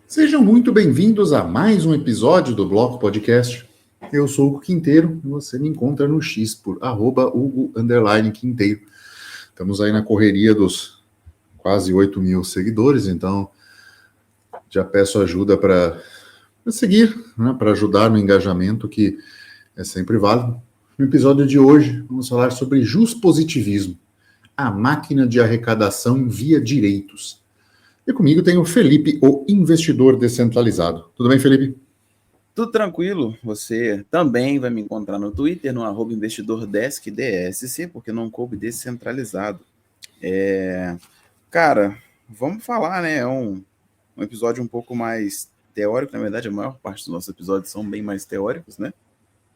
Sejam muito bem-vindos a mais um episódio do Bloco Podcast. Eu sou o Hugo Quinteiro e você me encontra no X por @Hugo_Quinteiro. Estamos aí na correria dos quase 8 mil seguidores, então já peço ajuda para seguir, né, para ajudar no engajamento, que é sempre válido. No episódio de hoje, vamos falar sobre juspositivismo, a máquina de arrecadação via direitos. E comigo tem o Felipe, o investidor descentralizado. Tudo bem, Felipe? Tudo tranquilo. Você também vai me encontrar no Twitter, no @investidordesk, DSC, porque não coube descentralizado. Cara, vamos falar, né? É um episódio um pouco mais teórico. Na verdade, a maior parte dos nossos episódios são bem mais teóricos, né?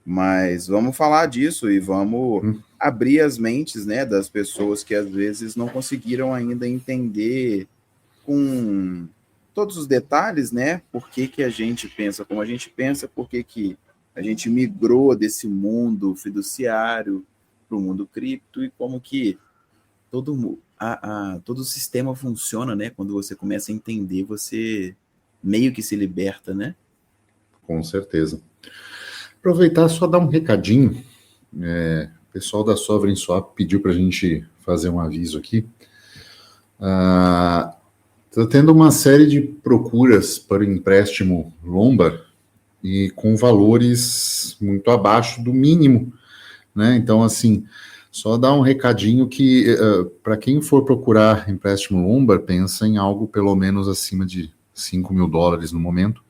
Mas vamos falar disso e vamos abrir as mentes, né, das pessoas que às vezes não conseguiram ainda entender com todos os detalhes, né? Por que a gente pensa como a gente pensa, por que a gente migrou desse mundo fiduciário para o mundo cripto e como que todo o sistema funciona, né? Quando você começa a entender, você meio que se liberta, né? Com certeza. Aproveitar só dar um recadinho. O pessoal da Sovereign Swap pediu para a gente fazer um aviso aqui. Está tendo uma série de procuras para o empréstimo Lombard e com valores muito abaixo do mínimo, né? Então, assim, só dar um recadinho que para quem for procurar empréstimo Lombard, pensa em algo pelo menos acima de $5 mil no momento,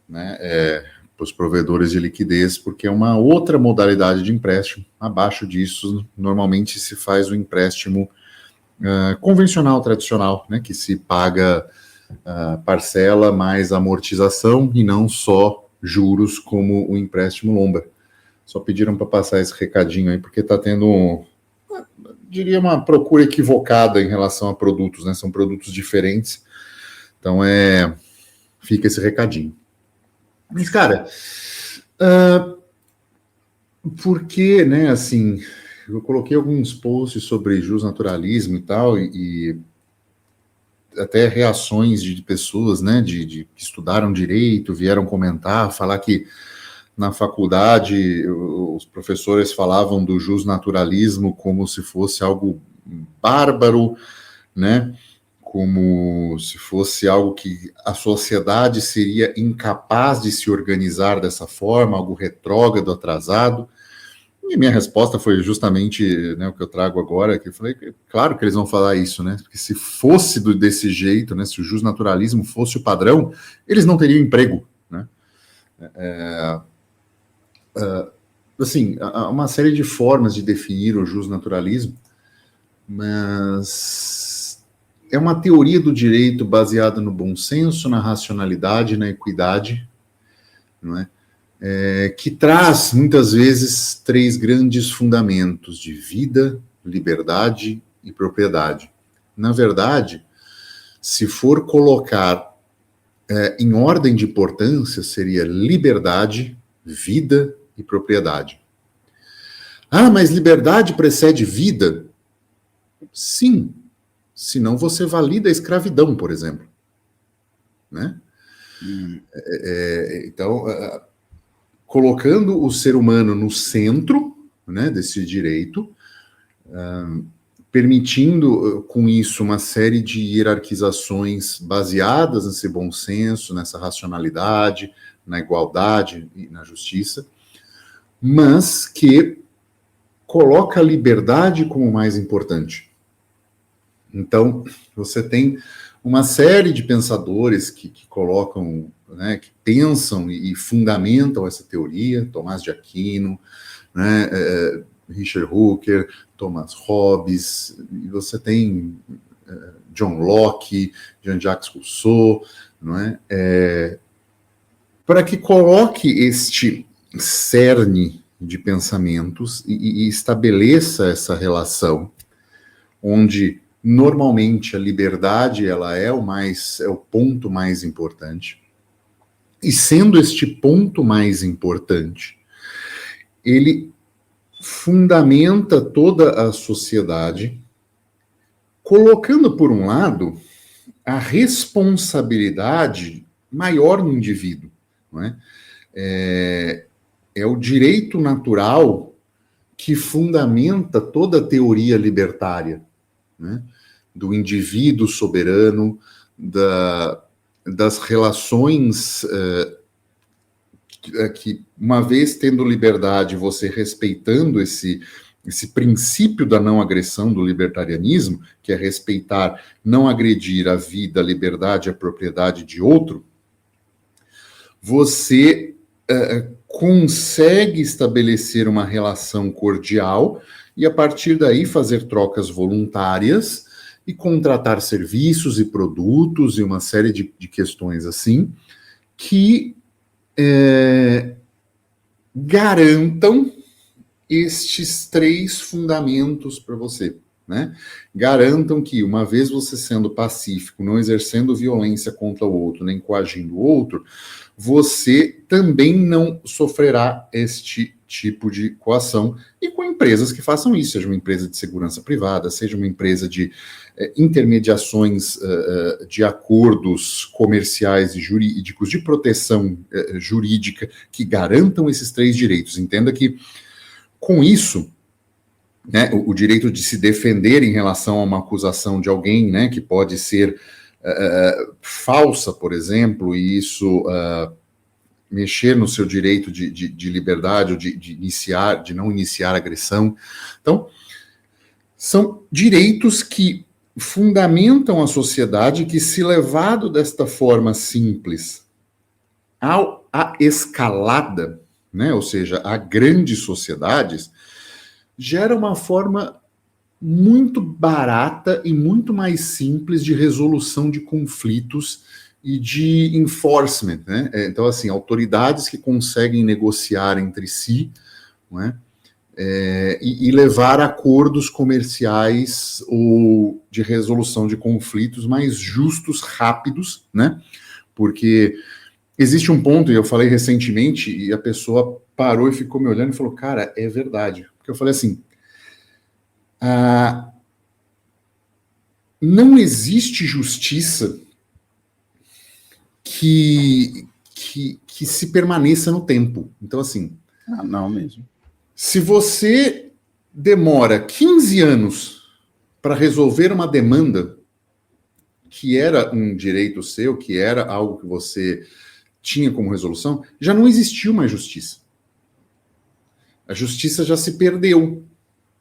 né? Para os provedores de liquidez, porque é uma outra modalidade de empréstimo. Abaixo disso, normalmente se faz o empréstimo convencional, tradicional, né, que se paga parcela mais amortização e não só juros como o empréstimo Lombard. Só pediram para passar esse recadinho aí, porque está tendo, diria, uma procura equivocada em relação a produtos, né, são produtos diferentes, então fica esse recadinho. Mas, cara, por que, né, assim, eu coloquei alguns posts sobre justnaturalismo e tal, e até reações de pessoas, né, que estudaram direito, vieram comentar, falar que na faculdade os professores falavam do justnaturalismo como se fosse algo bárbaro, né, como se fosse algo que a sociedade seria incapaz de se organizar dessa forma, algo retrógrado, atrasado. E minha resposta foi justamente, né, o que eu trago agora, que eu falei, claro que eles vão falar isso, né? Porque se fosse desse jeito, né, se o justnaturalismo fosse o padrão, eles não teriam emprego, né? Assim, há uma série de formas de definir o justnaturalismo, mas é uma teoria do direito baseada no bom senso, na racionalidade, na equidade, não é? Que traz, muitas vezes, 3 grandes fundamentos de vida, liberdade e propriedade. Na verdade, se for colocar em ordem de importância, seria liberdade, vida e propriedade. Ah, mas liberdade precede vida? Sim, senão você valida a escravidão, por exemplo. Né? Então, colocando o ser humano no centro, né, desse direito, permitindo com isso uma série de hierarquizações baseadas nesse bom senso, nessa racionalidade, na igualdade e na justiça, mas que coloca a liberdade como mais importante. Então, você tem uma série de pensadores que colocam, né, que pensam e fundamentam essa teoria, Tomás de Aquino, né, Richard Hooker, Thomas Hobbes, e você tem John Locke, Jean-Jacques Rousseau, não é? Para que coloque este cerne de pensamentos e estabeleça essa relação, onde normalmente a liberdade ela é o ponto mais importante, e sendo este ponto mais importante, ele fundamenta toda a sociedade, colocando por um lado a responsabilidade maior no indivíduo, não é? É o direito natural que fundamenta toda a teoria libertária, né? Do indivíduo soberano, das relações que, uma vez tendo liberdade, você respeitando esse princípio da não agressão do libertarianismo, que é respeitar, não agredir a vida, a liberdade, a propriedade de outro, você consegue estabelecer uma relação cordial e, a partir daí, fazer trocas voluntárias e contratar serviços e produtos e uma série de questões assim que garantam estes 3 fundamentos para você, né? Garantam que, uma vez você sendo pacífico, não exercendo violência contra o outro, nem coagindo o outro, você também não sofrerá este tipo de coação, e com empresas que façam isso, seja uma empresa de segurança privada, seja uma empresa de intermediações de acordos comerciais e jurídicos, de proteção jurídica, que garantam esses 3 direitos. Entenda que, com isso, né, o direito de se defender em relação a uma acusação de alguém, né, que pode ser falsa, por exemplo, e isso mexer no seu direito de liberdade, ou de não iniciar agressão. Então, são direitos que fundamentam a sociedade, que, se levado desta forma simples à escalada, né, ou seja, a grandes sociedades, gera uma forma muito barata e muito mais simples de resolução de conflitos e de enforcement, né? Então, assim, autoridades que conseguem negociar entre si, não é? E levar acordos comerciais ou de resolução de conflitos mais justos, rápidos, né? Porque existe um ponto, e eu falei recentemente, e a pessoa parou e ficou me olhando e falou, cara, é verdade. Porque eu falei assim, não existe justiça que se permaneça no tempo. Então, assim... não mesmo. Se você demora 15 anos para resolver uma demanda que era um direito seu, que era algo que você tinha como resolução, já não existiu mais justiça. A justiça já se perdeu,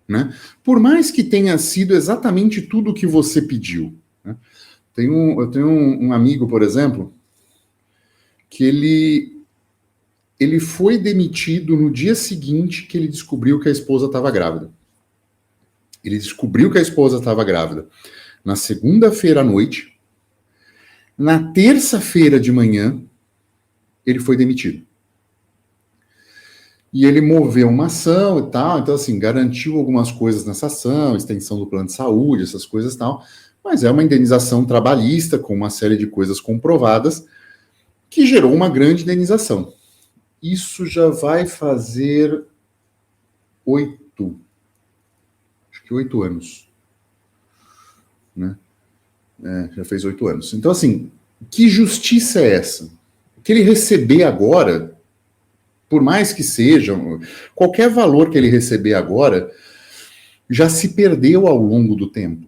né? Por mais que tenha sido exatamente tudo o que você pediu, né? Eu tenho um amigo, por exemplo, que ele foi demitido no dia seguinte que ele descobriu que a esposa estava grávida. Ele descobriu que a esposa estava grávida na segunda-feira à noite. Na terça-feira de manhã, ele foi demitido. E ele moveu uma ação e tal, então, assim, garantiu algumas coisas nessa ação, extensão do plano de saúde, essas coisas e tal, mas é uma indenização trabalhista com uma série de coisas comprovadas que gerou uma grande indenização. Isso já vai fazer 8 anos. Né? Já fez 8 anos. Então, assim, que justiça é essa? O que ele receber agora, por mais que seja, qualquer valor que ele receber agora, já se perdeu ao longo do tempo.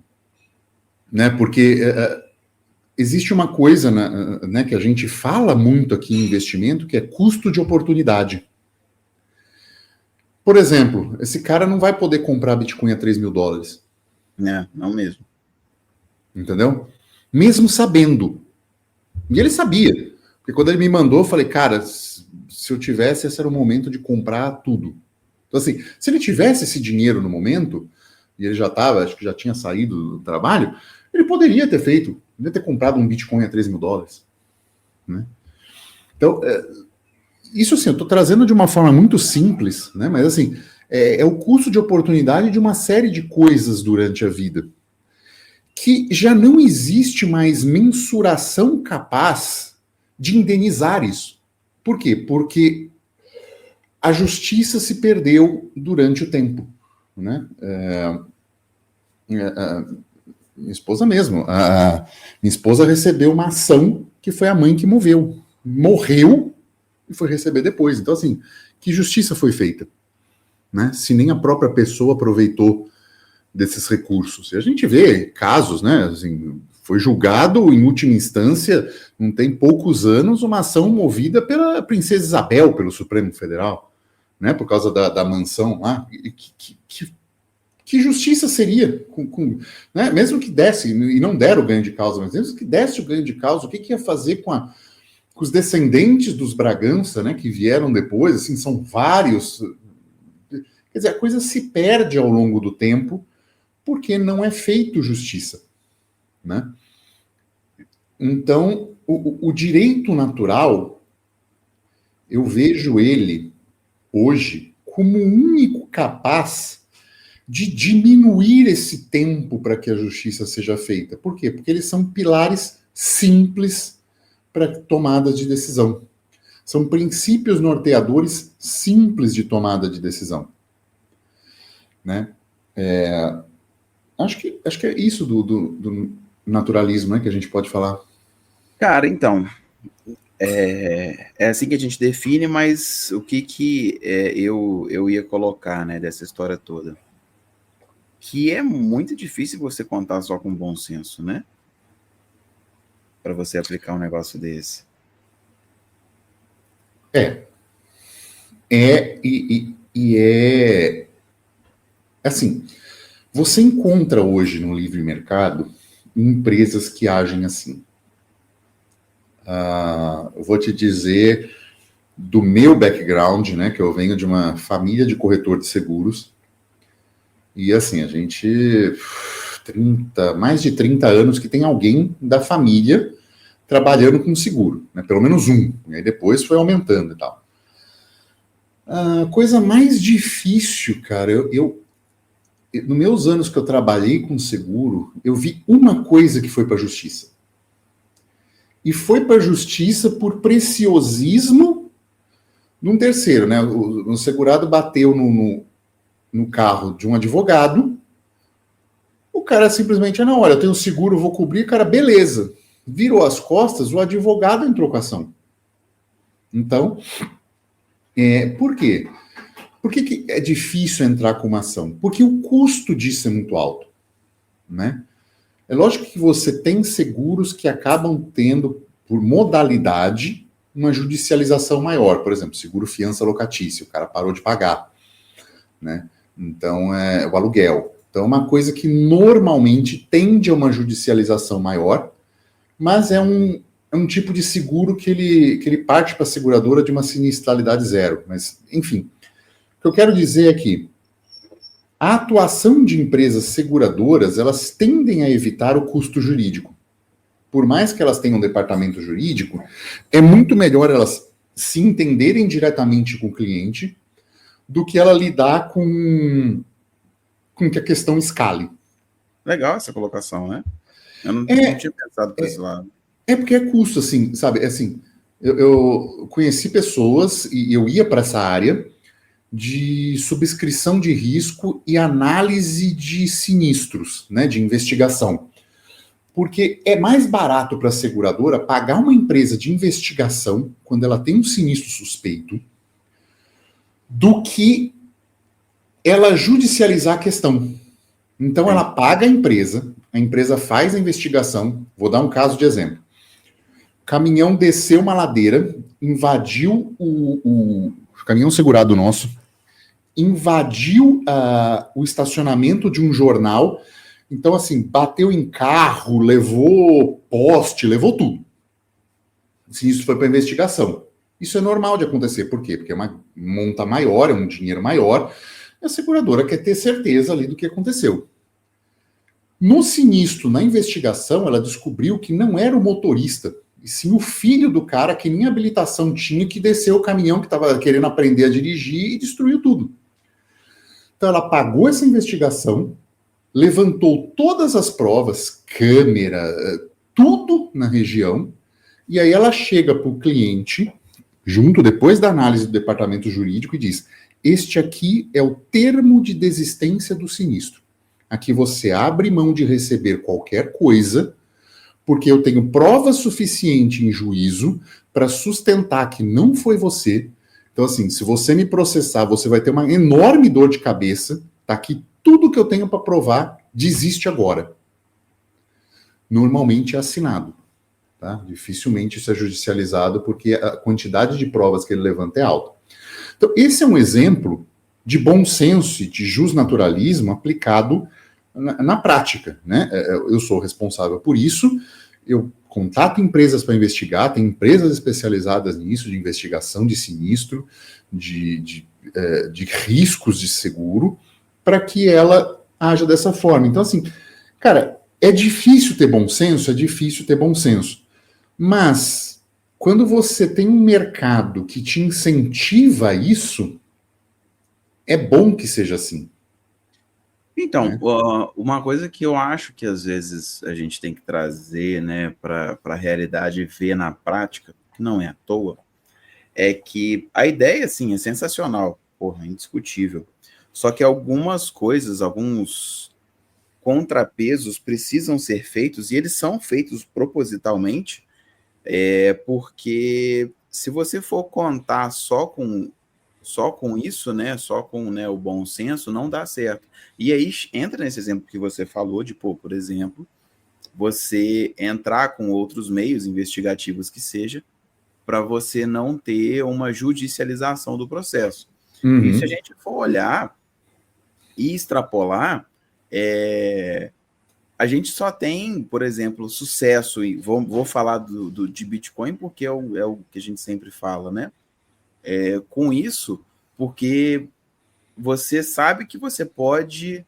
Né? Porque existe uma coisa, né, que a gente fala muito aqui em investimento, que é custo de oportunidade. Por exemplo, esse cara não vai poder comprar Bitcoin a $3 mil. Não mesmo. Entendeu? Mesmo sabendo. E ele sabia. Porque quando ele me mandou, eu falei, cara, se eu tivesse, esse era o momento de comprar tudo. Então, assim, se ele tivesse esse dinheiro no momento, e ele já estava, acho que já tinha saído do trabalho, ele poderia ter feito, poderia ter comprado um Bitcoin a $3 mil. Né? Então, isso assim, eu estou trazendo de uma forma muito simples, né? Mas assim, é o custo de oportunidade de uma série de coisas durante a vida, que já não existe mais mensuração capaz de indenizar isso. Por quê? Porque a justiça se perdeu durante o tempo. Né? Minha esposa mesmo. Minha esposa recebeu uma ação que foi a mãe que moveu. Morreu e foi receber depois. Então, assim, que justiça foi feita? Né? Se nem a própria pessoa aproveitou desses recursos. E a gente vê casos, né? Assim, foi julgado em última instância, não tem poucos anos, uma ação movida pela Princesa Isabel, pelo Supremo Federal, né? Por causa da mansão lá. Que justiça seria? Né? Mesmo que desse, e não deram o ganho de causa, mas mesmo que desse o ganho de causa, o que ia fazer com os descendentes dos Bragança, né? Que vieram depois, assim, são vários. Quer dizer, a coisa se perde ao longo do tempo, porque não é feito justiça, né? Então, o direito natural, eu vejo ele, hoje, como o único capaz de diminuir esse tempo para que a justiça seja feita. Por quê? Porque eles são pilares simples para tomada de decisão. São princípios norteadores simples de tomada de decisão. Né? Acho que é isso do naturalismo, né, que a gente pode falar. Cara, então, é assim que a gente define, mas o que eu ia colocar, né, dessa história toda? Que é muito difícil você contar só com bom senso, né? Para você aplicar um negócio desse. Assim, você encontra hoje no livre mercado empresas que agem assim. Eu vou te dizer do meu background, né, que eu venho de uma família de corretor de seguros, e assim, a gente, mais de 30 anos que tem alguém da família trabalhando com seguro, né, pelo menos um, e aí depois foi aumentando e tal. A coisa mais difícil, cara, nos meus anos que eu trabalhei com seguro, eu vi uma coisa que foi para a justiça. E foi para a justiça por preciosismo de um terceiro, né? O segurado bateu no carro de um advogado, o cara simplesmente, não, olha, eu tenho seguro, vou cobrir, cara, beleza. Virou as costas, o advogado entrou com a ação. Então, por quê? Por que é difícil entrar com uma ação? Porque o custo disso é muito alto, né? É lógico que você tem seguros que acabam tendo, por modalidade, uma judicialização maior. Por exemplo, seguro fiança locatícia, o cara parou de pagar, né? Então, o aluguel. Então, é uma coisa que normalmente tende a uma judicialização maior, mas é um tipo de seguro que ele parte para a seguradora de uma sinistralidade zero. Mas, enfim, o que eu quero dizer é que a atuação de empresas seguradoras, elas tendem a evitar o custo jurídico. Por mais que elas tenham um departamento jurídico, é muito melhor elas se entenderem diretamente com o cliente do que ela lidar com que a questão escale. Legal essa colocação, né? Eu não tinha pensado por esse lado. Porque é custo, assim, sabe? Assim, eu conheci pessoas e eu ia para essa área de subscrição de risco e análise de sinistros, né, de investigação. Porque é mais barato para a seguradora pagar uma empresa de investigação quando ela tem um sinistro suspeito do que ela judicializar a questão. Então ela paga a empresa faz a investigação. Vou dar um caso de exemplo. O caminhão desceu uma ladeira, invadiu o caminhão segurado nosso, invadiu o estacionamento de um jornal. Então, assim, bateu em carro, levou poste, levou tudo. Se isso foi para investigação. Isso é normal de acontecer. Por quê? Porque é uma monta maior, é um dinheiro maior, e a seguradora quer ter certeza ali do que aconteceu. No sinistro, na investigação, ela descobriu que não era o motorista, e sim o filho do cara que nem habilitação tinha, que desceu o caminhão que estava querendo aprender a dirigir e destruiu tudo. Então ela pagou essa investigação, levantou todas as provas, câmera, tudo na região, e aí ela chega para o cliente, junto, depois da análise do departamento jurídico, e diz: este aqui é o termo de desistência do sinistro. a que você abre mão de receber qualquer coisa, porque eu tenho prova suficiente em juízo para sustentar que não foi você. Então, assim, se você me processar, você vai ter uma enorme dor de cabeça, tá? Que tudo que eu tenho para provar, desiste agora. Normalmente é assinado, tá? Dificilmente isso é judicializado, porque a quantidade de provas que ele levanta é alta. Então, esse é um exemplo de bom senso e de justnaturalismo aplicado na prática, né? Eu sou responsável por isso, eu contato empresas para investigar, tem empresas especializadas nisso, de investigação de sinistro, de riscos de seguro, para que ela haja dessa forma. Então, assim, cara, é difícil ter bom senso, mas quando você tem um mercado que te incentiva a isso, é bom que seja assim. Então, uma coisa que eu acho que às vezes a gente tem que trazer, né, para a realidade e ver na prática, que não é à toa, é que a ideia, assim, é sensacional, porra, é indiscutível. Só que algumas coisas, alguns contrapesos precisam ser feitos, e eles são feitos propositalmente, porque se você for contar só com isso, né, só com, né, o bom senso, não dá certo. E aí entra nesse exemplo que você falou de, por exemplo, você entrar com outros meios investigativos que seja, para você não ter uma judicialização do processo. Uhum. E se a gente for olhar e extrapolar, a gente só tem, por exemplo, sucesso, e vou falar de Bitcoin porque é o que a gente sempre fala, né? Com isso, porque você sabe que você pode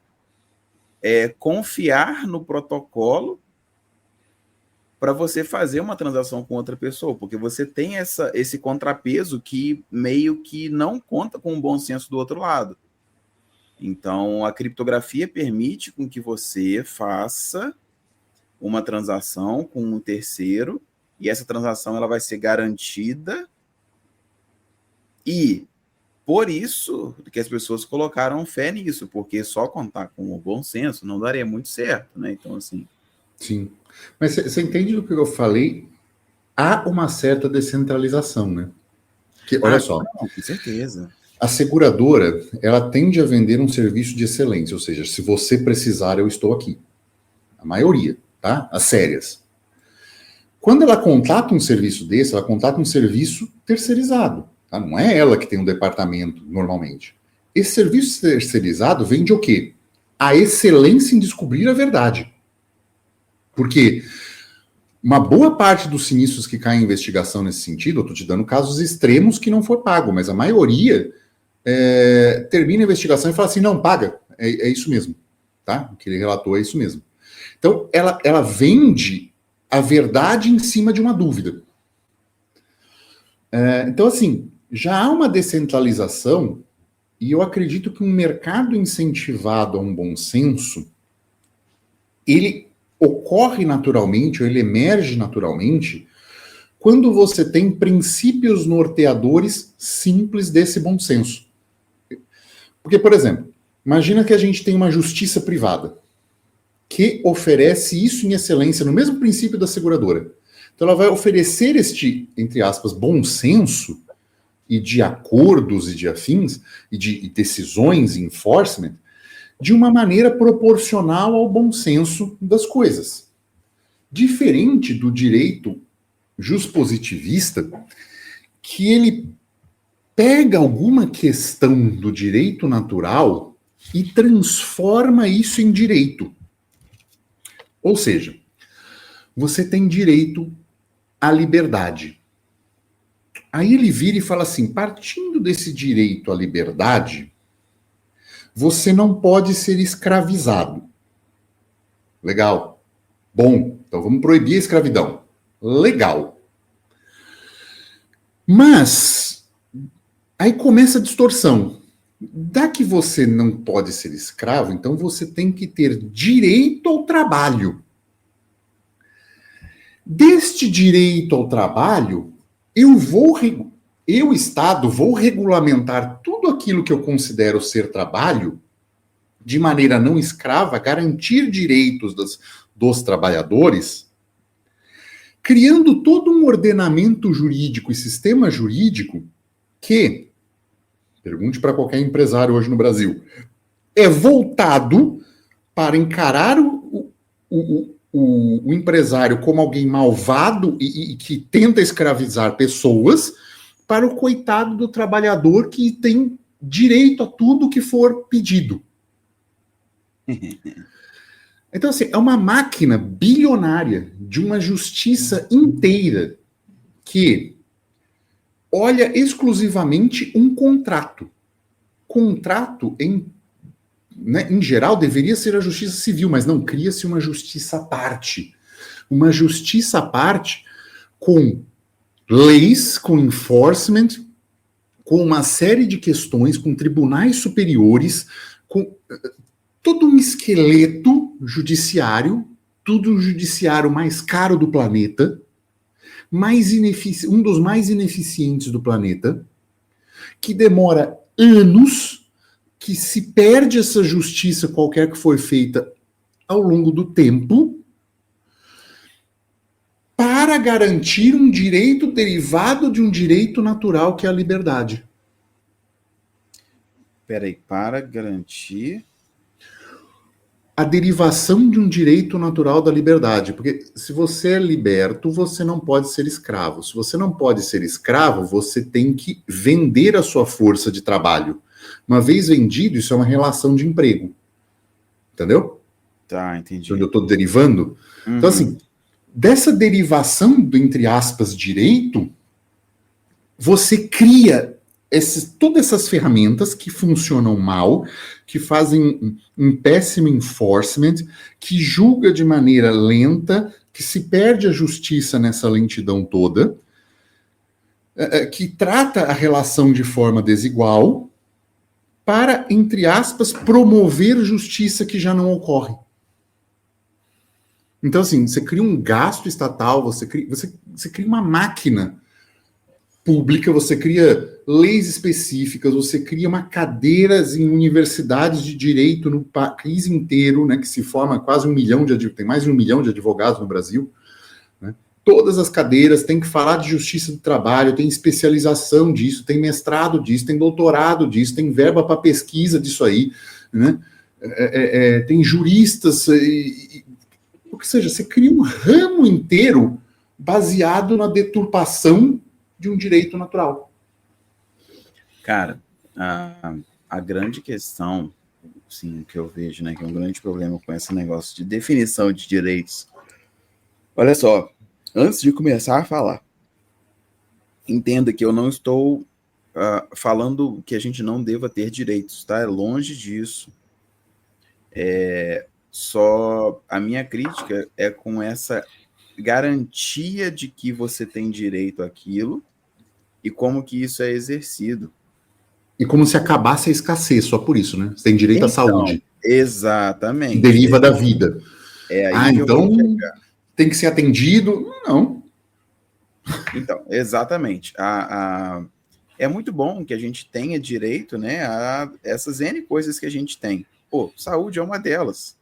confiar no protocolo para você fazer uma transação com outra pessoa, porque você tem esse contrapeso que meio que não conta com o bom senso do outro lado. Então, a criptografia permite com que você faça uma transação com um terceiro, e essa transação ela vai ser garantida, e por isso que as pessoas colocaram fé nisso, porque só contar com o bom senso não daria muito certo, né? Então, assim... Sim. Mas você entende do que eu falei? Há uma certa descentralização, né? Que, olha só. Não, com certeza. A seguradora, ela tende a vender um serviço de excelência, ou seja, se você precisar, eu estou aqui. A maioria, tá? As sérias. Quando ela contrata um serviço desse, ela contrata um serviço terceirizado. Tá? Não é ela que tem um departamento, normalmente. Esse serviço terceirizado vende o quê? A excelência em descobrir a verdade. Porque uma boa parte dos sinistros que caem em investigação nesse sentido, eu estou te dando casos extremos que não foi pago, mas a maioria termina a investigação e fala assim, não, paga, é isso mesmo. Tá? O que ele relatou é isso mesmo. Então, ela vende a verdade em cima de uma dúvida. Então, assim, já há uma descentralização e eu acredito que um mercado incentivado a um bom senso, ele ocorre naturalmente, ou ele emerge naturalmente, quando você tem princípios norteadores simples desse bom senso. Porque, por exemplo, imagina que a gente tem uma justiça privada que oferece isso em excelência, no mesmo princípio da seguradora. Então ela vai oferecer este, entre aspas, bom senso e de acordos e de afins, e de decisões e enforcement, de uma maneira proporcional ao bom senso das coisas. Diferente do direito juspositivista, que ele pega alguma questão do direito natural e transforma isso em direito. Ou seja, você tem direito à liberdade. Aí ele vira e fala assim, partindo desse direito à liberdade, você não pode ser escravizado. Legal. Bom, então vamos proibir a escravidão. Legal. Mas, aí começa a distorção. Da que você não pode ser escravo, então você tem que ter direito ao trabalho. Deste direito ao trabalho, eu, Estado, vou regulamentar tudo aquilo que eu considero ser trabalho de maneira não escrava, garantir direitos dos trabalhadores, criando todo um ordenamento jurídico e sistema jurídico que, pergunte para qualquer empresário hoje no Brasil, é voltado para encarar o empresário como alguém malvado e que tenta escravizar pessoas, para o coitado do trabalhador que tem direito a tudo que for pedido. Então, assim, é uma máquina bilionária de uma justiça inteira que olha exclusivamente um contrato. Contrato, em geral, deveria ser a justiça civil, mas não, cria-se uma justiça à parte. Uma justiça à parte com leis, com enforcement, com uma série de questões, com tribunais superiores, com todo um esqueleto judiciário, tudo o judiciário mais caro do planeta, um dos mais ineficientes do planeta, que demora anos, que se perde essa justiça qualquer que foi feita ao longo do tempo, para garantir um direito derivado de um direito natural, que é a liberdade. Peraí, para garantir a derivação de um direito natural da liberdade. Porque se você é liberto, você não pode ser escravo. Se você não pode ser escravo, você tem que vender a sua força de trabalho. Uma vez vendido, isso é uma relação de emprego. Entendeu? Tá, entendi. Onde eu estou derivando. Uhum. Então, assim, dessa derivação do, entre aspas, direito, você cria todas essas ferramentas que funcionam mal, que fazem um péssimo enforcement, que julga de maneira lenta, que se perde a justiça nessa lentidão toda, que trata a relação de forma desigual, para, entre aspas, promover justiça que já não ocorre. Então, assim, você cria um gasto estatal, você cria uma máquina pública, você cria leis específicas, você cria uma cadeiras em universidades de direito no país inteiro, né, que se forma quase 1 milhão tem mais de 1 milhão de advogados no Brasil, né? Todas as cadeiras têm que falar de justiça do trabalho, tem especialização disso, tem mestrado disso, tem doutorado disso, tem verba para pesquisa disso aí, né? Tem juristas, ou seja, você cria um ramo inteiro baseado na deturpação de um direito natural. Cara, a grande questão, sim, que eu vejo, né, que é um grande problema com esse negócio de definição de direitos. Olha só, antes de começar a falar, entenda que eu não estou falando que a gente não deva ter direitos, tá? É longe disso. Só a minha crítica é com essa garantia de que você tem direito àquilo e como que isso é exercido. E como se acabasse a escassez, só por isso, né? Você tem direito à saúde. Exatamente. Que deriva da vida. É aí que então tem que ser atendido? Não. Então, exatamente. É muito bom que a gente tenha direito, né, a essas N coisas que a gente tem. Pô, saúde é uma delas.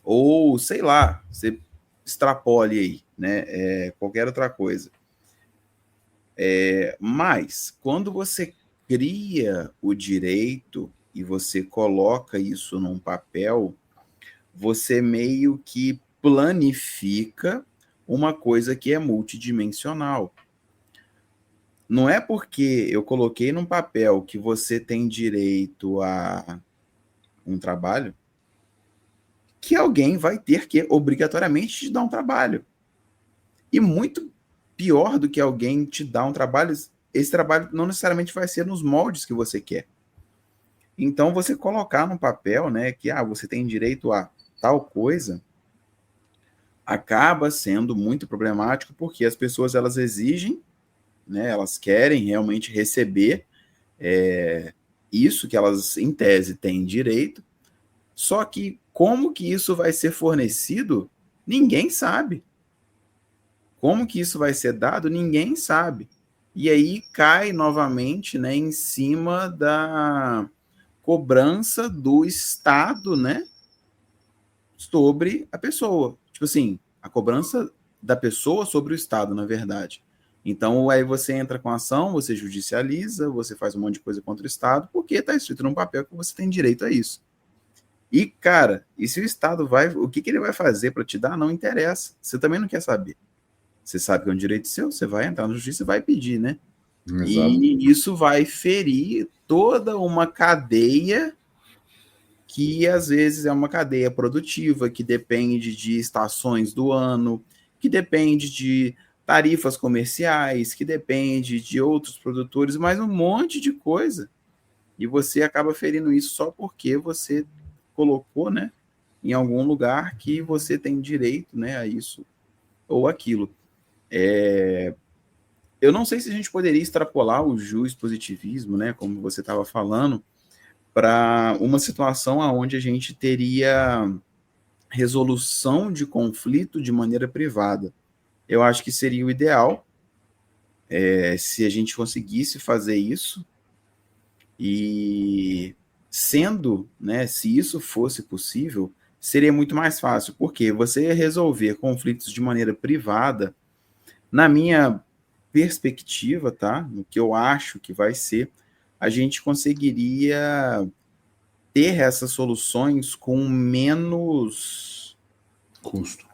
Ou, sei lá, você extrapole aí, né, qualquer outra coisa. Mas, quando você cria o direito e você coloca isso num papel, você meio que planifica uma coisa que é multidimensional. Não é porque eu coloquei num papel que você tem direito a um trabalho que alguém vai ter que obrigatoriamente te dar um trabalho. E muito pior do que alguém te dar um trabalho, esse trabalho não necessariamente vai ser nos moldes que você quer. Então, você colocar no papel, né, que você tem direito a tal coisa, acaba sendo muito problemático, porque as pessoas elas exigem, né, elas querem realmente receber isso que elas, em tese, têm direito, só que como que isso vai ser fornecido, ninguém sabe. Como que isso vai ser dado, ninguém sabe. E aí cai novamente, né, em cima cobrança do Estado, né, sobre a pessoa. Tipo assim, a cobrança da pessoa sobre o Estado, na verdade. Então, aí você entra com a ação, você judicializa, você faz um monte de coisa contra o Estado, porque está escrito num papel que você tem direito a isso. E, cara, e se o Estado o que ele vai fazer para te dar, não interessa. Você também não quer saber. Você sabe que é um direito seu, você vai entrar na justiça e vai pedir, né? Exato. E isso vai ferir toda uma cadeia que, às vezes, é uma cadeia produtiva, que depende de estações do ano, que depende de tarifas comerciais, que depende de outros produtores, mais um monte de coisa. E você acaba ferindo isso só porque você colocou, né, em algum lugar que você tem direito, né, a isso ou aquilo. Eu não sei se a gente poderia extrapolar o positivismo, né, como você estava falando, para uma situação onde a gente teria resolução de conflito de maneira privada. Eu acho que seria o ideal se a gente conseguisse fazer isso, e sendo, né, se isso fosse possível, seria muito mais fácil, porque você resolver conflitos de maneira privada, na minha perspectiva, tá, no que eu acho que vai ser, a gente conseguiria ter essas soluções com menos custo.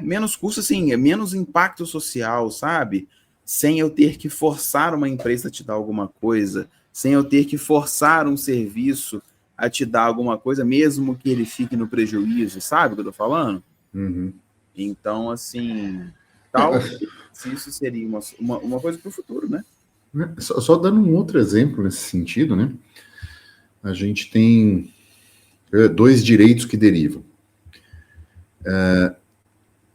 Menos custo, assim, menos impacto social, sabe? Sem eu ter que forçar uma empresa a te dar alguma coisa, sem eu ter que forçar um serviço a te dar alguma coisa, mesmo que ele fique no prejuízo, sabe o que eu tô falando? Uhum. Então, assim, talvez isso seria uma coisa para o futuro, né? Só dando um outro exemplo nesse sentido, né? A gente tem dois direitos que derivam.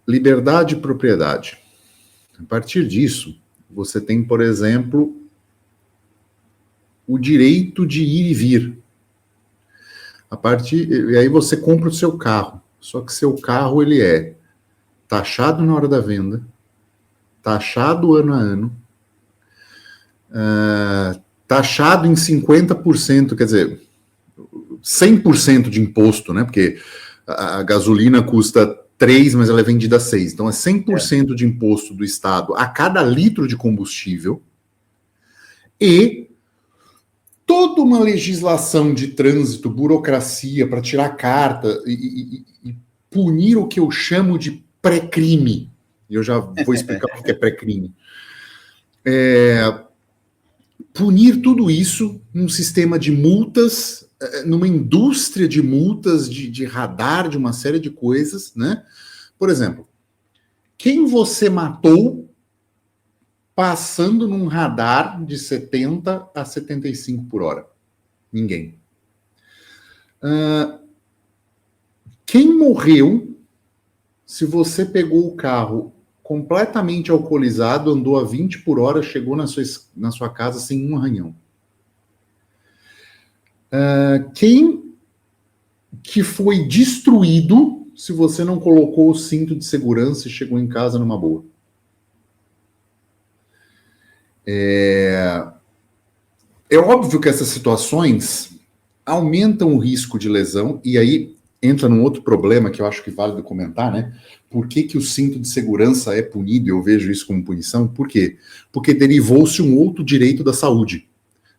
Liberdade e propriedade. A partir disso, você tem, por exemplo, o direito de ir e vir. E aí você compra o seu carro. Só que seu carro ele é taxado na hora da venda, taxado ano a ano, taxado em 50%, quer dizer, 100% de imposto, né? Porque a gasolina custa 3, mas ela é vendida a 6. Então é 100% de imposto do Estado a cada litro de combustível e toda uma legislação de trânsito, burocracia para tirar carta e punir o que eu chamo de pré-crime. E eu já vou explicar o que é pré-crime. Punir tudo isso num sistema de multas, numa indústria de multas, de radar, de uma série de coisas, né? Por exemplo, quem você matou passando num radar de 70 a 75 por hora? Ninguém. Quem morreu se você pegou o carro completamente alcoolizado, andou a 20 por hora, chegou na sua casa sem um arranhão? Quem que foi destruído se você não colocou o cinto de segurança e chegou em casa numa boa? É óbvio que essas situações aumentam o risco de lesão, e aí entra num outro problema que eu acho que vale comentar, né? Por que o cinto de segurança é punido? Eu vejo isso como punição. Por quê? Porque derivou-se um outro direito da saúde.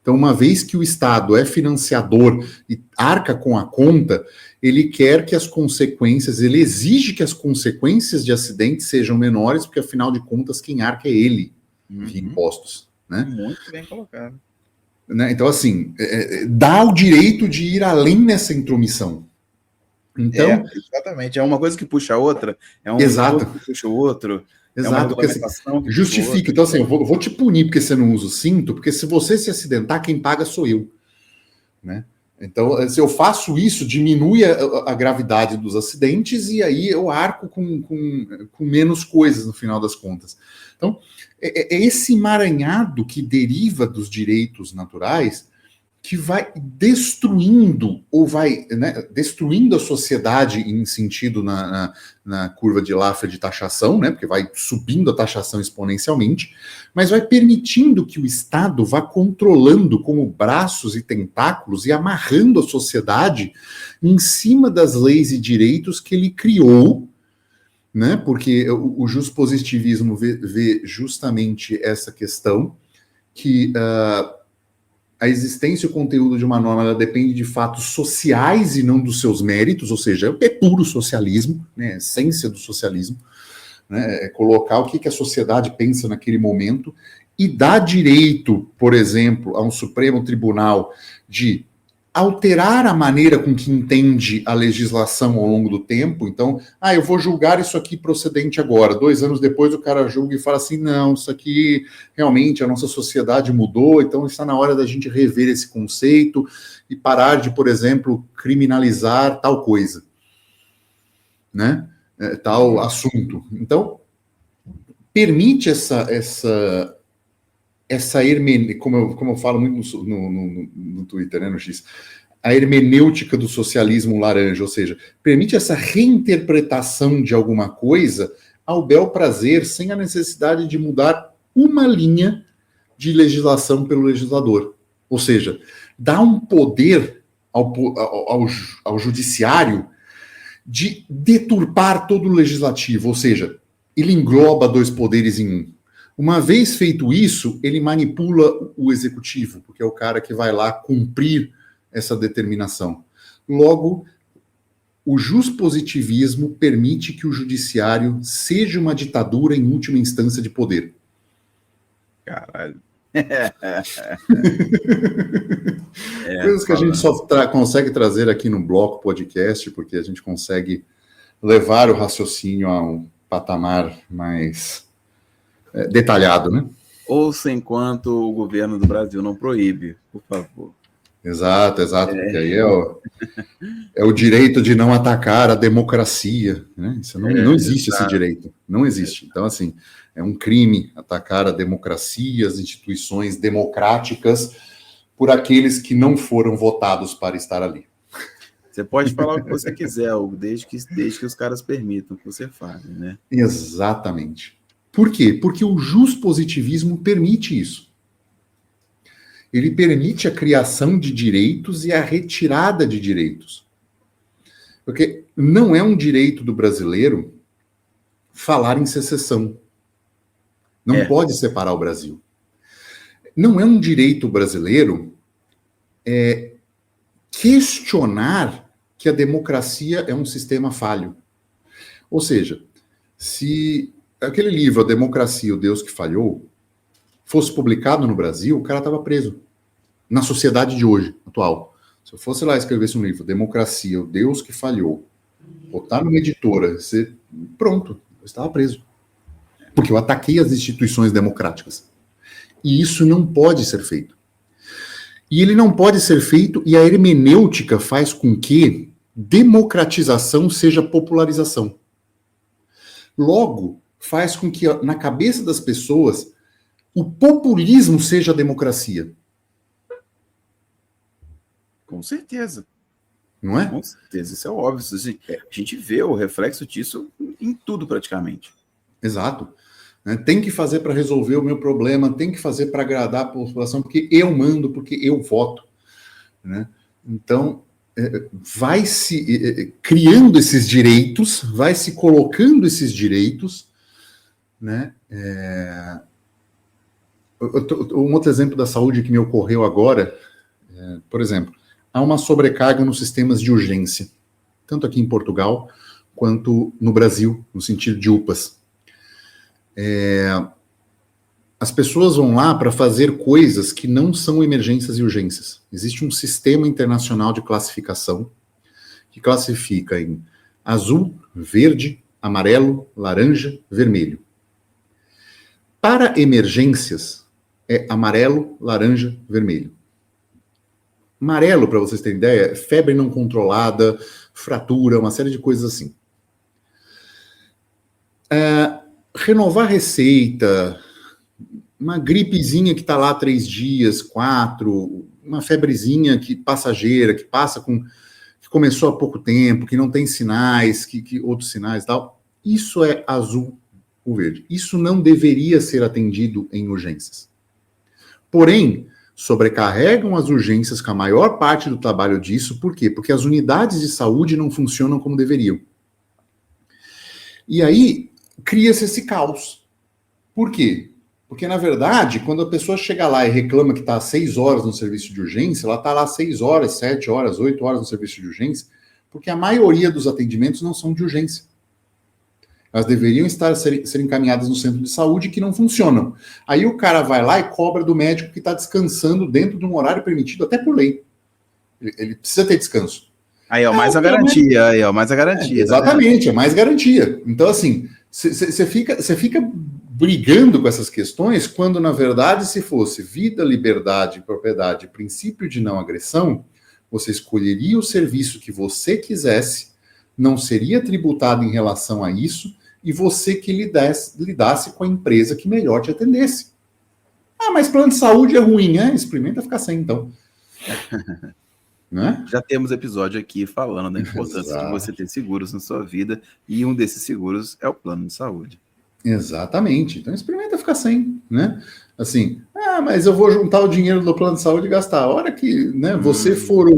Então, uma vez que o Estado é financiador e arca com a conta, ele quer que as consequências, ele exige que as consequências de acidentes sejam menores, porque afinal de contas quem arca é ele, via impostos, né? Muito bem colocado. Né? Então, assim, dá o direito de ir além nessa intromissão. Então, exatamente. É uma coisa que puxa a outra, é um exato. que puxa o outro. Exato, porque assim, justifica. Então, assim, eu vou te punir porque você não usa o cinto, porque se você se acidentar, quem paga sou eu. Né? Então, se eu faço isso, diminui a gravidade dos acidentes e aí eu arco com menos coisas no final das contas. Então, é esse emaranhado que deriva dos direitos naturais que vai destruindo, ou vai, né, destruindo a sociedade em sentido na curva de Laffer de taxação, né, porque vai subindo a taxação exponencialmente, mas vai permitindo que o Estado vá controlando como braços e tentáculos e amarrando a sociedade em cima das leis e direitos que ele criou, né, porque o justpositivismo vê justamente essa questão, que a existência e o conteúdo de uma norma ela depende de fatos sociais e não dos seus méritos, ou seja, é puro socialismo, né, a essência do socialismo, né, é colocar o que a sociedade pensa naquele momento e dá direito, por exemplo, a um Supremo Tribunal de alterar a maneira com que entende a legislação ao longo do tempo. Então, eu vou julgar isso aqui procedente agora. 2 anos depois o cara julga e fala assim, não, isso aqui realmente a nossa sociedade mudou, então está na hora da gente rever esse conceito e parar de, por exemplo, criminalizar tal coisa, né? Tal assunto. Então, permite essa como eu falo muito no Twitter, né, no X, a hermenêutica do socialismo laranja, ou seja, permite essa reinterpretação de alguma coisa ao bel prazer, sem a necessidade de mudar uma linha de legislação pelo legislador. Ou seja, dá um poder ao judiciário de deturpar todo o legislativo, ou seja, ele engloba 2 poderes em um. Uma vez feito isso, ele manipula o executivo, porque é o cara que vai lá cumprir essa determinação. Logo, o justpositivismo permite que o judiciário seja uma ditadura em última instância de poder. Caralho. Coisas que a gente só consegue trazer aqui no Bloco Podcast, porque a gente consegue levar o raciocínio a um patamar mais detalhado, né? Ouça enquanto o governo do Brasil não proíbe, por favor. Exato, porque aí é o direito de não atacar a democracia, né? Isso não existe esse direito, não existe. Então, assim, é um crime atacar a democracia, as instituições democráticas, por aqueles que não foram votados para estar ali. Você pode falar o que você quiser, Hugo, desde que os caras permitam que você fale, né? Exatamente. Por quê? Porque o justpositivismo permite isso. Ele permite a criação de direitos e a retirada de direitos. Porque não é um direito do brasileiro falar em secessão. Não pode separar o Brasil. Não é um direito brasileiro questionar que a democracia é um sistema falho. Ou seja, se aquele livro, A Democracia, o Deus que Falhou, fosse publicado no Brasil, o cara estava preso. Na sociedade de hoje, atual. Se eu fosse lá e escrevesse um livro, Democracia, o Deus que Falhou, botar numa editora, pronto, eu estava preso. Porque eu ataquei as instituições democráticas. E isso não pode ser feito. E ele não pode ser feito, e a hermenêutica faz com que democratização seja popularização. Logo, faz com que na cabeça das pessoas o populismo seja a democracia. Com certeza. Não é? Com certeza, isso é óbvio. A gente vê o reflexo disso em tudo praticamente. Exato. Tem que fazer para resolver o meu problema, tem que fazer para agradar a população, porque eu mando, porque eu voto. Né? Então, vai se criando esses direitos, vai se colocando esses direitos. Né? Um outro exemplo da saúde que me ocorreu agora, por exemplo, há uma sobrecarga nos sistemas de urgência, tanto aqui em Portugal quanto no Brasil, no sentido de UPAs. As pessoas vão lá para fazer coisas que não são emergências e urgências. Existe um sistema internacional de classificação que classifica em azul, verde, amarelo, laranja, vermelho. Para emergências, é amarelo, laranja, vermelho. Amarelo, para vocês terem ideia, é febre não controlada, fratura, uma série de coisas assim. Renovar receita, uma gripezinha que está lá 3 dias, 4, uma febrezinha que passageira, que passa que começou há pouco tempo, que não tem sinais, que outros sinais e tal, isso é azul ou verde. Isso não deveria ser atendido em urgências. Porém, sobrecarregam as urgências com a maior parte do trabalho disso. Por quê? Porque as unidades de saúde não funcionam como deveriam. E aí, cria-se esse caos. Por quê? Porque, na verdade, quando a pessoa chega lá e reclama que está 6 horas no serviço de urgência, ela está lá 6 horas, 7 horas, 8 horas no serviço de urgência, porque a maioria dos atendimentos não são de urgência. Elas deveriam ser encaminhadas no centro de saúde que não funcionam. Aí o cara vai lá e cobra do médico que está descansando dentro de um horário permitido, até por lei. Ele precisa ter descanso. Aí, ó, mais a garantia. Aí, ó, mais a garantia. Exatamente, é mais garantia. Então, assim, você fica brigando com essas questões quando, na verdade, se fosse vida, liberdade, propriedade, princípio de não agressão, você escolheria o serviço que você quisesse, não seria tributado em relação a isso, e você que lidasse com a empresa que melhor te atendesse. Ah, mas plano de saúde é ruim, né? Experimenta ficar sem, então. Né? Já temos episódio aqui falando da importância de você ter seguros na sua vida, e um desses seguros é o plano de saúde. Exatamente. Então experimenta ficar sem, né? Assim, mas eu vou juntar o dinheiro do plano de saúde e gastar. A hora que, né, você for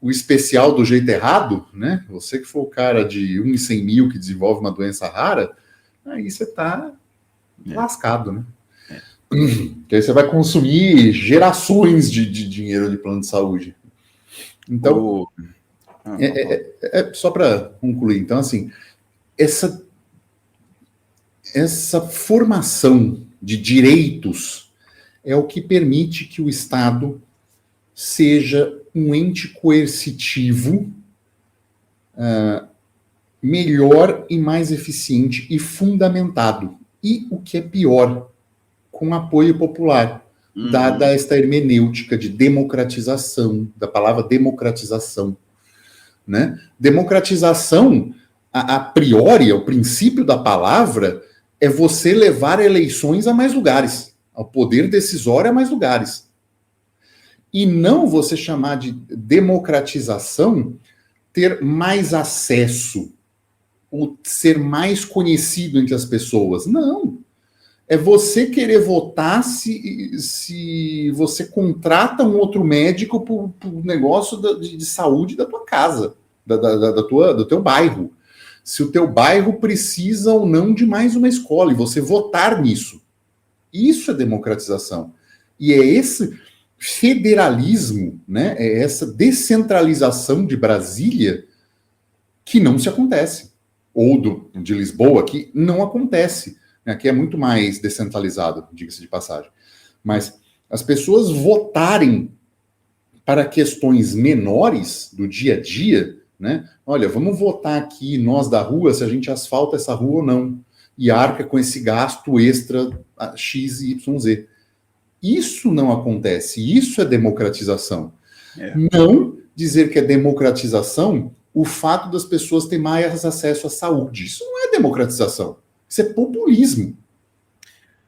o especial do jeito errado, né? Você que for o cara de 1 em 100 mil que desenvolve uma doença rara, aí você tá lascado, né? Porque aí você vai consumir gerações de dinheiro de plano de saúde. Então, só para concluir, então, assim, essa formação de direitos é o que permite que o Estado seja um ente coercitivo melhor e mais eficiente e fundamentado. E o que é pior, com apoio popular, dada esta hermenêutica de democratização, da palavra democratização. Né? Democratização, a priori, o princípio da palavra, é você levar eleições a mais lugares, ao poder decisório a mais lugares. E não você chamar de democratização ter mais acesso, ou ser mais conhecido entre as pessoas. Não. É você querer votar se você contrata um outro médico para o negócio de saúde da tua casa, do teu bairro. Se o teu bairro precisa ou não de mais uma escola, e você votar nisso. Isso é democratização. E é esse federalismo, né, é essa descentralização de Brasília que não se acontece. Ou de Lisboa, que não acontece. Aqui é muito mais descentralizado, diga-se de passagem. Mas as pessoas votarem para questões menores do dia a dia, né? Olha, vamos votar aqui, nós da rua, se a gente asfalta essa rua ou não. E arca com esse gasto extra X e YZ. Isso não acontece. Isso é democratização. Não dizer que é democratização o fato das pessoas terem mais acesso à saúde. Isso não é democratização. Isso é populismo.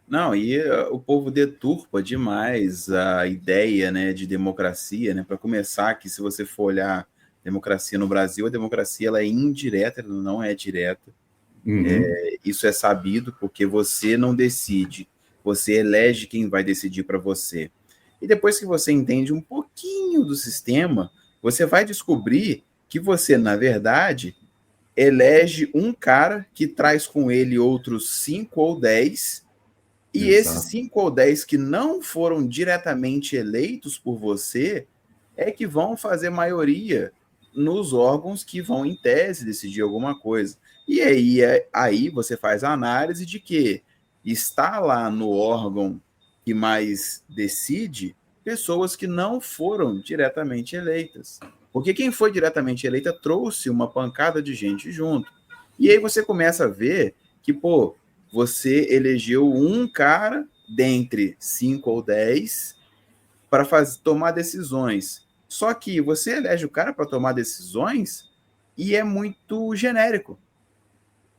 Não, e o povo deturpa demais a ideia, né, de democracia, né? Para começar, que se você for olhar democracia no Brasil, a democracia ela é indireta, ela não é direta. Isso é sabido, porque você não decide, você elege quem vai decidir para você. E depois que você entende um pouquinho do sistema, você vai descobrir que você, na verdade, elege um cara que traz com ele outros 5 ou 10, e esses 5 ou 10 que não foram diretamente eleitos por você é que vão fazer maioria nos órgãos que vão, em tese, decidir alguma coisa. E aí você faz a análise de que está lá no órgão que mais decide pessoas que não foram diretamente eleitas. Porque quem foi diretamente eleita trouxe uma pancada de gente junto. E aí você começa a ver que, você elegeu um cara dentre 5 ou 10 para tomar decisões. Só que você elege o cara para tomar decisões e é muito genérico.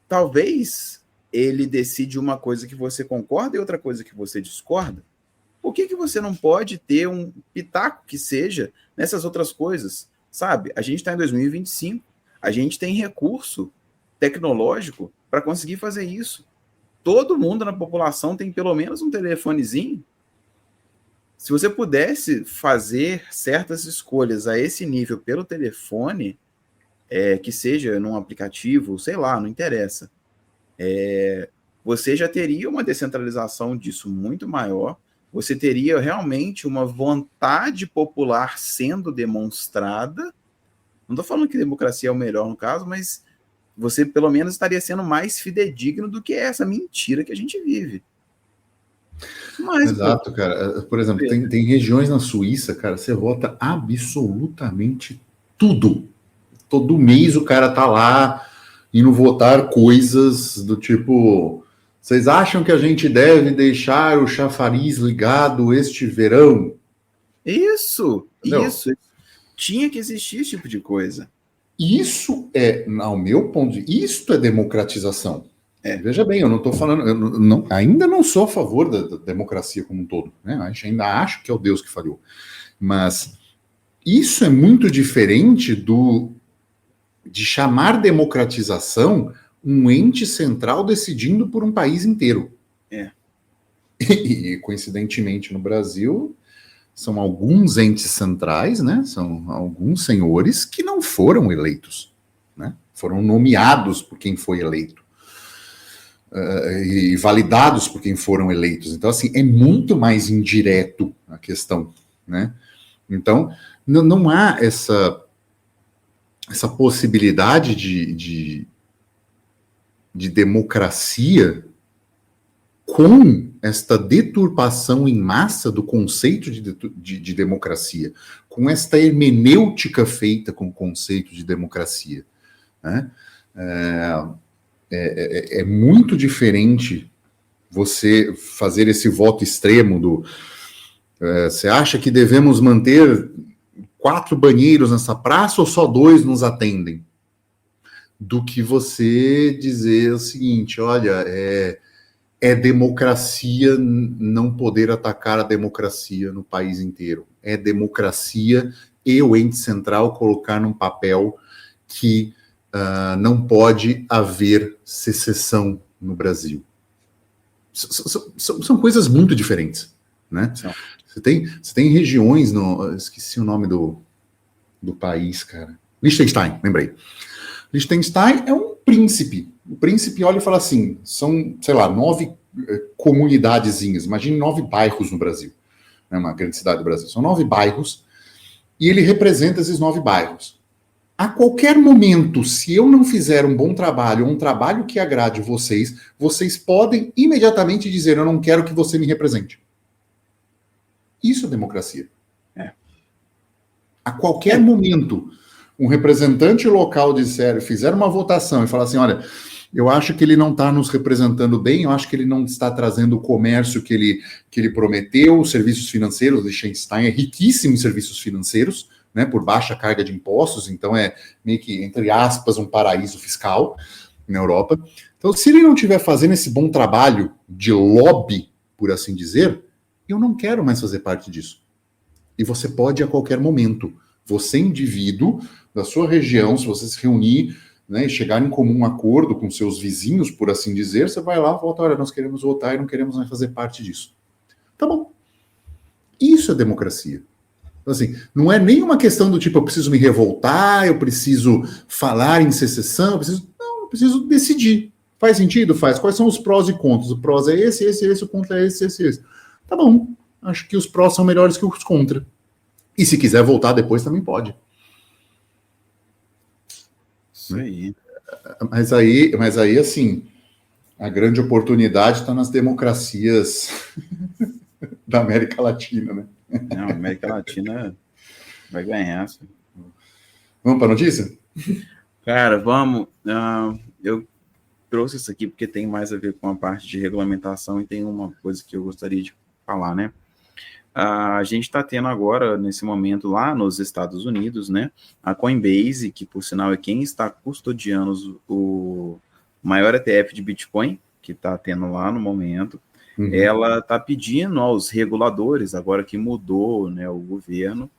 Talvez ele decide uma coisa que você concorda e outra coisa que você discorda. por que você não pode ter um pitaco que seja nessas outras coisas? Sabe? A gente está em 2025, a gente tem recurso tecnológico para conseguir fazer isso. Todo mundo na população tem pelo menos um telefonezinho. Se você pudesse fazer certas escolhas a esse nível pelo telefone, que seja num aplicativo, sei lá, não interessa, você já teria uma descentralização disso muito maior, você teria realmente uma vontade popular sendo demonstrada. Não estou falando que democracia é o melhor no caso, mas você pelo menos estaria sendo mais fidedigno do que essa mentira que a gente vive. Mas, exato, cara. Por exemplo, tem regiões na Suíça, cara, você vota absolutamente tudo. Todo mês o cara tá lá indo votar coisas do tipo: vocês acham que a gente deve deixar o chafariz ligado este verão? Isso. Tinha que existir esse tipo de coisa. Isso ao meu ponto de vista, isto é democratização. Veja bem, eu não estou falando, ainda não sou a favor da democracia como um todo, né? A gente ainda acha que é o Deus que falhou. Mas isso é muito diferente de chamar democratização um ente central decidindo por um país inteiro. E coincidentemente no Brasil são alguns entes centrais, né? São alguns senhores que não foram eleitos, né? Foram nomeados por quem foi eleito. E validados por quem foram eleitos. Então, assim, é muito mais indireto a questão, né? Então, não há essa possibilidade de democracia com esta deturpação em massa do conceito de democracia, com esta hermenêutica feita com o conceito de democracia, né? É muito diferente você fazer esse voto extremo você acha que devemos manter 4 banheiros nessa praça ou só 2 nos atendem? Do que você dizer o seguinte: olha, é democracia não poder atacar a democracia no país inteiro. É democracia e o ente central colocar num papel que não pode haver secessão no Brasil. São coisas muito diferentes, né? Você tem regiões, esqueci o nome do país, cara. Liechtenstein, lembrei. Liechtenstein é um príncipe. O príncipe olha e fala assim, são, sei lá, 9 comunidadezinhas, imagine 9 bairros no Brasil, né, uma grande cidade do Brasil. São 9 bairros, e ele representa esses 9 bairros. A qualquer momento, se eu não fizer um bom trabalho, um trabalho que agrade vocês podem imediatamente dizer: eu não quero que você me represente. Isso é democracia. A qualquer momento, um representante local fizer uma votação e falar assim: olha, eu acho que ele não está nos representando bem, eu acho que ele não está trazendo o comércio que ele prometeu, os serviços financeiros. Liechtenstein é riquíssimo em serviços financeiros, né, por baixa carga de impostos, então é meio que, entre aspas, um paraíso fiscal na Europa. Então, se ele não estiver fazendo esse bom trabalho de lobby, por assim dizer, eu não quero mais fazer parte disso. E você pode a qualquer momento. Você, indivíduo da sua região, se você se reunir, né, e chegar em comum acordo com seus vizinhos, por assim dizer, você vai lá e volta: olha, nós queremos votar e não queremos mais fazer parte disso. Tá bom. Isso é democracia. Então, assim, não é nenhuma questão do tipo: eu preciso me revoltar, eu preciso falar em secessão, eu preciso decidir. Faz sentido? Faz. Quais são os prós e contras? O prós é esse, o contra é esse. Tá bom. Acho que os prós são melhores que os contra. E se quiser voltar depois, também pode. Isso aí. Mas aí, assim, a grande oportunidade está nas democracias da América Latina, né? Não, a América Latina vai ganhar. Assim. Vamos para a notícia? Cara, vamos. Eu trouxe isso aqui porque tem mais a ver com a parte de regulamentação e tem uma coisa que eu gostaria de falar, né? A gente está tendo agora, nesse momento, lá nos Estados Unidos, né, a Coinbase, que por sinal é quem está custodiando o maior ETF de Bitcoin, que está tendo lá no momento, ela está pedindo aos reguladores, agora que mudou, né, o governo,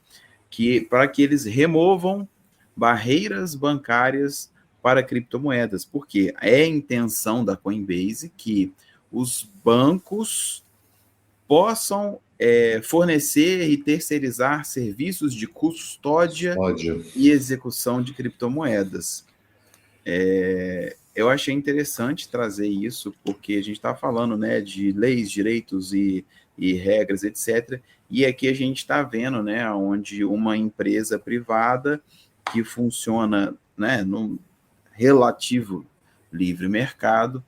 para que eles removam barreiras bancárias para criptomoedas, porque é a intenção da Coinbase que os bancos possam fornecer e terceirizar serviços de custódia e execução de criptomoedas. Eu achei interessante trazer isso, porque a gente está falando, né, de leis, direitos e regras, etc. E aqui a gente está vendo, né, onde uma empresa privada que funciona, né, no relativo livre mercado,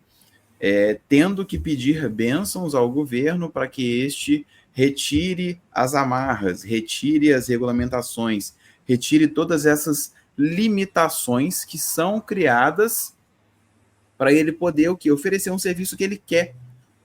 tendo que pedir bênçãos ao governo para que este retire as amarras, retire as regulamentações, retire todas essas limitações que são criadas para ele poder oferecer um serviço que ele quer.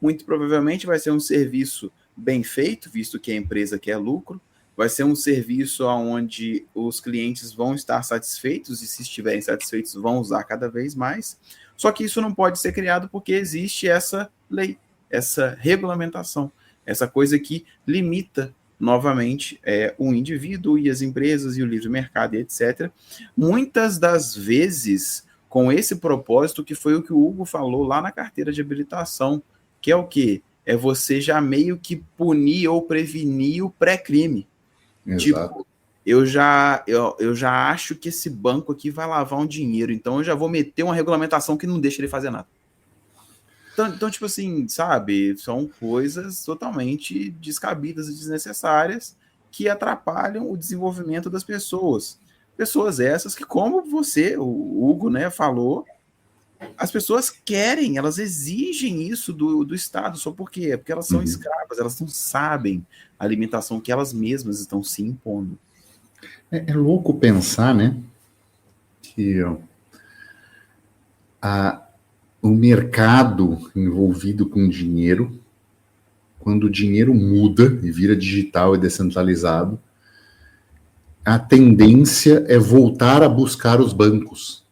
Muito provavelmente vai ser um serviço bem feito, visto que a empresa quer lucro, vai ser um serviço onde os clientes vão estar satisfeitos e, se estiverem satisfeitos, vão usar cada vez mais. Só que isso não pode ser criado porque existe essa lei, essa regulamentação, essa coisa que limita novamente o indivíduo e as empresas e o livre mercado, etc. Muitas das vezes com esse propósito, que foi o que o Hugo falou lá na carteira de habilitação, que é o quê? É você já meio que punir ou prevenir o pré-crime. Tipo, eu já acho que esse banco aqui vai lavar um dinheiro, então eu já vou meter uma regulamentação que não deixa ele fazer nada. Então, tipo assim, sabe, são coisas totalmente descabidas e desnecessárias que atrapalham o desenvolvimento das pessoas. Pessoas essas que, como você, o Hugo, né, falou, as pessoas querem, elas exigem isso do Estado. Só por quê? Porque elas são escravas, elas não sabem a limitação que elas mesmas estão se impondo. É louco pensar, né, que o mercado envolvido com dinheiro, quando o dinheiro muda e vira digital e descentralizado, a tendência é voltar a buscar os bancos.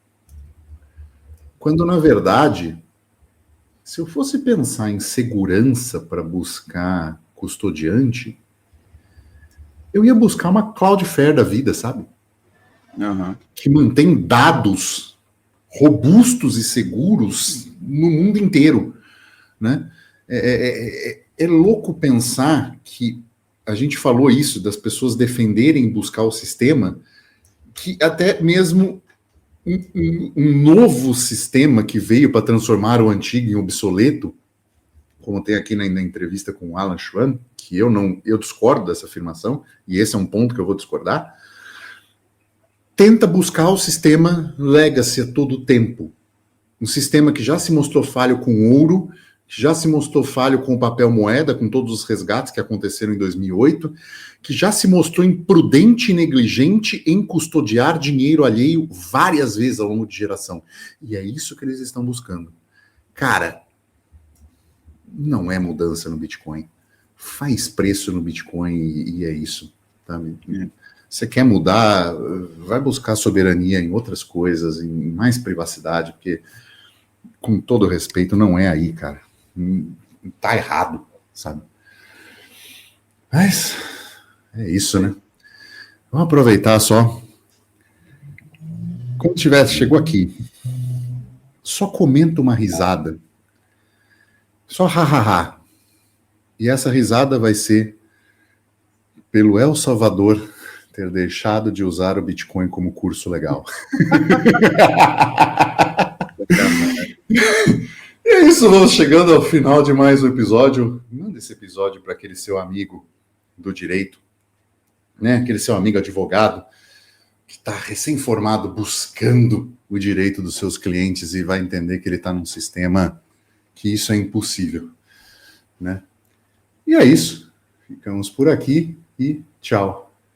Quando, na verdade, se eu fosse pensar em segurança para buscar custodiante, eu ia buscar uma Cloudflare da vida, sabe? Que mantém dados robustos e seguros no mundo inteiro, né? É louco pensar que a gente falou isso, das pessoas defenderem buscar o sistema, que até mesmo um novo sistema que veio para transformar o antigo em obsoleto, como tem aqui na entrevista com o Alan Schwann, que eu discordo dessa afirmação, e esse é um ponto que eu vou discordar, tenta buscar o sistema legacy a todo tempo. Um sistema que já se mostrou falho com ouro, que já se mostrou falho com o papel moeda, com todos os resgates que aconteceram em 2008, que já se mostrou imprudente e negligente em custodiar dinheiro alheio várias vezes ao longo de geração. E é isso que eles estão buscando. Cara, não é mudança no Bitcoin. Faz preço no Bitcoin e é isso. Tá? Você quer mudar, vai buscar soberania em outras coisas, em mais privacidade, porque, com todo respeito, não é aí, cara. Tá errado, sabe? Mas é isso, né? Vamos aproveitar só. Quando chegou aqui, só comenta uma risada. Só ha. E essa risada vai ser pelo El Salvador ter deixado de usar o Bitcoin como curso legal. E é isso, vamos chegando ao final de mais um episódio. Manda esse episódio para aquele seu amigo do direito, né? Aquele seu amigo advogado que está recém-formado buscando o direito dos seus clientes e vai entender que ele está num sistema que isso é impossível, né? E é isso. Ficamos por aqui e tchau.